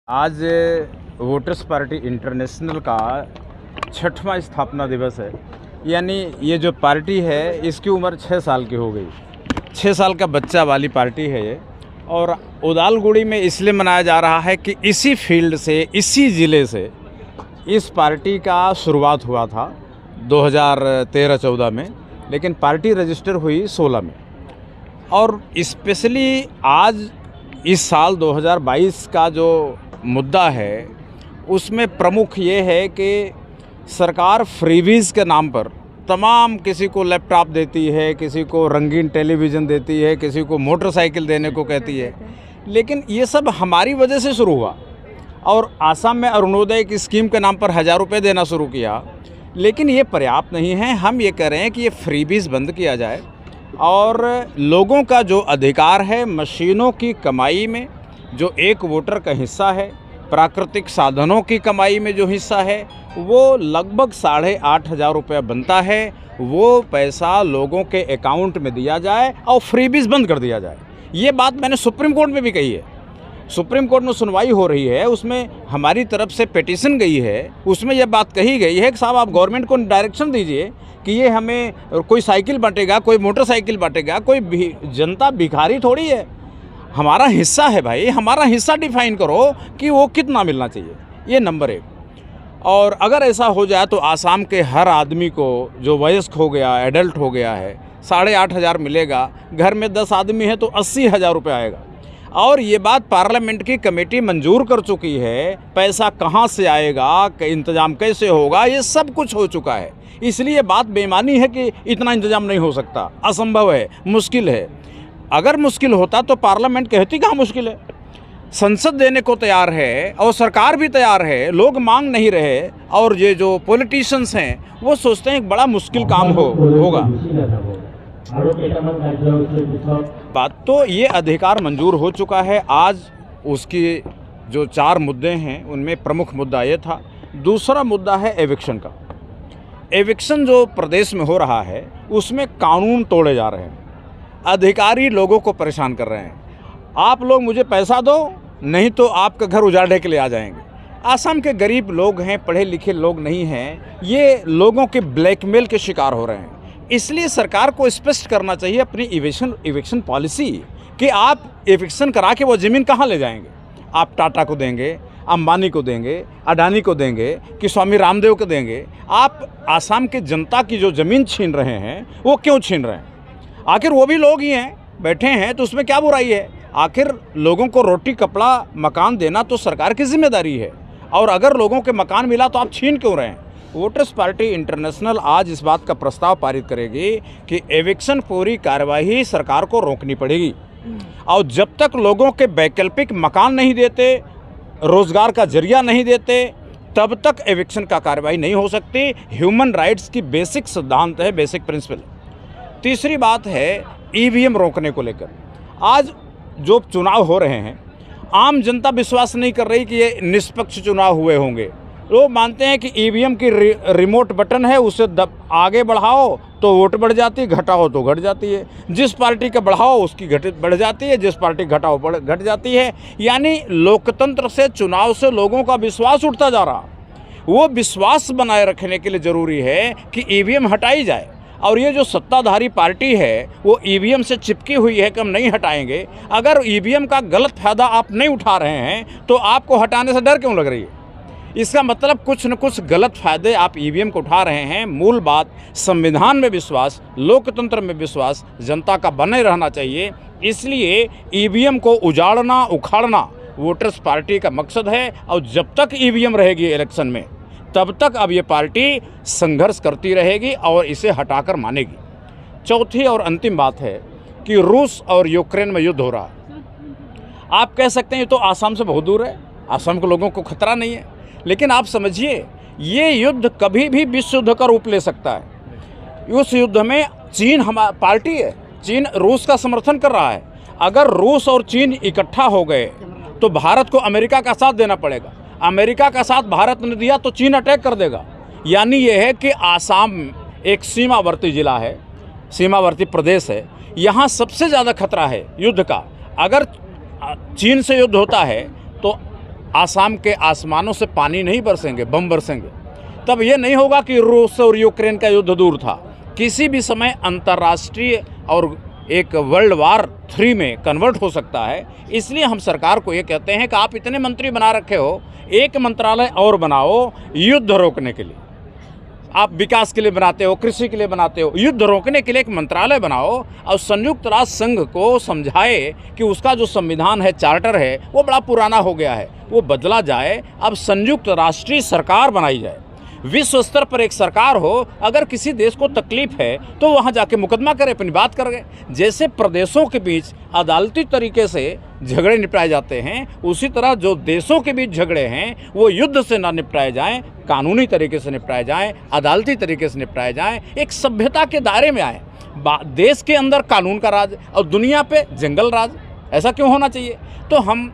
आज voters party international का 6वां स्थापना दिवस है। यानी ये जो पार्टी है इसकी उम्र 6 साल की हो गई। 6 साल का बच्चा वाली पार्टी है ये। और उदालगुड़ी में इसलिए मनाया जा रहा है कि इसी फील्ड से, इसी ज़िले से इस पार्टी का शुरुआत हुआ था 2013-14 में, लेकिन पार्टी रजिस्टर हुई 16 में। और स्पेशली आज इस साल 2022 का जो मुद्दा है उसमें प्रमुख ये है कि सरकार फ्रीबीज़ के नाम पर तमाम, किसी को लैपटॉप देती है, किसी को रंगीन टेलीविज़न देती है, किसी को मोटरसाइकिल देने को कहती है। लेकिन ये सब हमारी वजह से शुरू हुआ। और आसाम में अरुणोदय की स्कीम के नाम पर 1000 रुपये देना शुरू किया, लेकिन ये पर्याप्त नहीं है। हम ये कह रहे हैं कि ये फ्रीबीज़ बंद किया जाए और लोगों का जो अधिकार है मशीनों की कमाई में, जो एक वोटर का हिस्सा है, प्राकृतिक साधनों की कमाई में जो हिस्सा है, वो लगभग 8,500 रुपये बनता है, वो पैसा लोगों के अकाउंट में दिया जाए और फ्रीबीज़ बंद कर दिया जाए। ये बात मैंने सुप्रीम कोर्ट में भी कही है। सुप्रीम कोर्ट में सुनवाई हो रही है, उसमें हमारी तरफ से पिटीशन गई है, उसमें यह बात कही गई है कि साहब आप गवर्नमेंट को डायरेक्शन दीजिए कि ये हमें कोई साइकिल बांटेगा, कोई मोटरसाइकिल बांटेगा, कोई जनता भिखारी थोड़ी है, हमारा हिस्सा है भाई, हमारा हिस्सा डिफाइन करो कि वो कितना मिलना चाहिए। ये नंबर 1। और अगर ऐसा हो जाए तो आसाम के हर आदमी को जो वयस्क हो गया, एडल्ट हो गया है, 8,500 मिलेगा। घर में 10 आदमी है तो 80,000 रुपये आएगा। और ये बात पार्लियामेंट की कमेटी मंजूर कर चुकी है। पैसा कहाँ से आएगा, इंतज़ाम कैसे होगा, ये सब कुछ हो चुका है। इसलिए बात बेईमानी है कि इतना इंतज़ाम नहीं हो सकता, असंभव है, मुश्किल है। अगर मुश्किल होता तो पार्लियामेंट कहती कहाँ मुश्किल है। संसद देने को तैयार है और सरकार भी तैयार है, लोग मांग नहीं रहे। और ये जो पॉलिटिशियंस हैं वो सोचते हैं एक बड़ा मुश्किल काम होगा। बात तो ये अधिकार मंजूर हो चुका है। आज उसकी जो 4 मुद्दे हैं उनमें प्रमुख मुद्दा ये था। दूसरा मुद्दा है एविक्शन का। एविक्शन जो प्रदेश में हो रहा है उसमें कानून तोड़े जा रहे हैं, अधिकारी लोगों को परेशान कर रहे हैं। आप लोग मुझे पैसा दो, नहीं तो आपका घर उजाड़ने के लिए आ जाएंगे। आसाम के गरीब लोग हैं, पढ़े लिखे लोग नहीं हैं, ये लोगों के ब्लैकमेल के शिकार हो रहे हैं। इसलिए सरकार को स्पष्ट करना चाहिए अपनी इविक्शन पॉलिसी कि आप इविक्शन करा के वो ज़मीन कहाँ ले जाएंगे। आप टाटा को देंगे, अंबानी को देंगे, अडानी को देंगे कि स्वामी रामदेव को देंगे। आप आसाम की जनता की जो ज़मीन छीन रहे हैं वो क्यों छीन रहे हैं? आखिर वो भी लोग ही हैं, बैठे हैं, तो उसमें क्या बुराई है? आखिर लोगों को रोटी कपड़ा मकान देना तो सरकार की जिम्मेदारी है। और अगर लोगों के मकान मिला तो आप छीन क्यों रहे हैं? वोटर्स पार्टी इंटरनेशनल आज इस बात का प्रस्ताव पारित करेगी कि एविक्शन पूरी कार्यवाही सरकार को रोकनी पड़ेगी। और जब तक लोगों के वैकल्पिक मकान नहीं देते, रोज़गार का जरिया नहीं देते, तब तक एविक्शन का कार्यवाही नहीं हो सकती। ह्यूमन राइट्स की बेसिक सिद्धांत है, बेसिक प्रिंसिपल। तीसरी बात है ईवीएम रोकने को लेकर। आज जो चुनाव हो रहे हैं, आम जनता विश्वास नहीं कर रही कि ये निष्पक्ष चुनाव हुए होंगे। लोग मानते हैं कि ईवीएम की रिमोट बटन है, उसे आगे बढ़ाओ तो वोट बढ़ जाती है, घटाओ तो घट जाती है। जिस पार्टी का बढ़ाओ उसकी बढ़ जाती है, जिस पार्टी घटाओ घट जाती है। यानी लोकतंत्र से, चुनाव से लोगों का विश्वास उठता जा रहा। वो विश्वास बनाए रखने के लिए ज़रूरी है कि ईवीएम हटाई जाए। और ये जो सत्ताधारी पार्टी है वो ईवीएम से चिपकी हुई है कि हम नहीं हटाएंगे। अगर ईवीएम का गलत फ़ायदा आप नहीं उठा रहे हैं तो आपको हटाने से डर क्यों लग रही है? इसका मतलब कुछ न कुछ गलत फ़ायदे आप ईवीएम को उठा रहे हैं। मूल बात संविधान में विश्वास, लोकतंत्र में विश्वास जनता का बने रहना चाहिए। इसलिए ईवीएम को उजाड़ना, उखाड़ना वोटर्स पार्टी का मकसद है। और जब तक ईवीएम रहेगी इलेक्शन में, तब तक अब ये पार्टी संघर्ष करती रहेगी और इसे हटाकर मानेगी। चौथी और अंतिम बात है कि रूस और यूक्रेन में युद्ध हो रहा है। आप कह सकते हैं ये तो आसाम से बहुत दूर है, आसाम के लोगों को खतरा नहीं है। लेकिन आप समझिए, ये युद्ध कभी भी विश्व युद्ध का रूप ले सकता है। उस युद्ध में चीन हमारी पार्टी है, चीन रूस का समर्थन कर रहा है। अगर रूस और चीन इकट्ठा हो गए तो भारत को अमेरिका का साथ देना पड़ेगा। अमेरिका का साथ भारत ने दिया तो चीन अटैक कर देगा। यानी यह है कि आसाम एक सीमावर्ती ज़िला है, सीमावर्ती प्रदेश है। यहाँ सबसे ज़्यादा खतरा है युद्ध का। अगर चीन से युद्ध होता है तो आसाम के आसमानों से पानी नहीं बरसेंगे, बम बरसेंगे, तब ये नहीं होगा कि रूस और यूक्रेन का युद्ध दूर था। किसी भी समय अंतर्राष्ट्रीय और एक वर्ल्ड वार 3 में कन्वर्ट हो सकता है। इसलिए हम सरकार को ये कहते हैं कि आप इतने मंत्री बना रखे हो, एक मंत्रालय और बनाओ युद्ध रोकने के लिए। आप विकास के लिए बनाते हो, कृषि के लिए बनाते हो, युद्ध रोकने के लिए एक मंत्रालय बनाओ और संयुक्त राष्ट्र संघ को समझाए कि उसका जो संविधान है, चार्टर है, वो बड़ा पुराना हो गया है, वो बदला जाए। अब संयुक्त राष्ट्रीय सरकार बनाई जाए, विश्व स्तर पर एक सरकार हो। अगर किसी देश को तकलीफ है तो वहाँ जाके मुकदमा करे, अपनी बात कर गए। जैसे प्रदेशों के बीच अदालती तरीके से झगड़े निपटाए जाते हैं, उसी तरह जो देशों के बीच झगड़े हैं वो युद्ध से ना निपटाए जाएं, कानूनी तरीके से निपटाए जाएं, अदालती तरीके से निपटाए जाएं, एक सभ्यता के दायरे में आए। देश के अंदर कानून का राज और दुनिया पे जंगल राज, ऐसा क्यों होना चाहिए? तो हम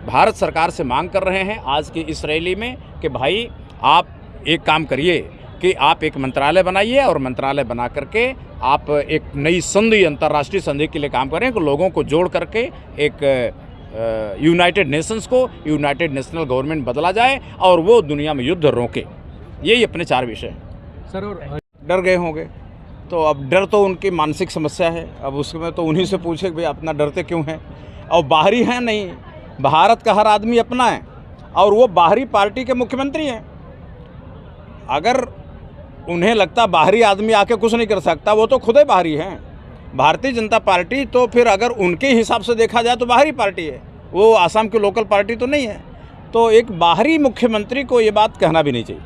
भारत सरकार से मांग कर रहे हैं आज की इस रैली में कि भाई आप एक काम करिए कि आप एक मंत्रालय बनाइए और मंत्रालय बना करके आप एक नई संधि, अंतर्राष्ट्रीय संधि के लिए काम करें कि लोगों को जोड़ करके एक यूनाइटेड नेशंस को यूनाइटेड नेशनल गवर्नमेंट बदला जाए और वो दुनिया में युद्ध रोके। यही अपने 4 विषय हैं। सर, और डर गए होंगे तो अब डर तो उनकी मानसिक समस्या है। अब उसमें तो उन्हीं से पूछे कि भाई अपना डरते क्यों हैं? और बाहरी हैं नहीं, भारत का हर आदमी अपना है और वो बाहरी पार्टी के मुख्यमंत्री हैं। अगर उन्हें लगता बाहरी आदमी आके कुछ नहीं कर सकता, वो तो खुद ही बाहरी हैं। भारतीय जनता पार्टी तो फिर अगर उनके हिसाब से देखा जाए तो बाहरी पार्टी है, वो आसाम की लोकल पार्टी तो नहीं है। तो एक बाहरी मुख्यमंत्री को ये बात कहना भी नहीं चाहिए।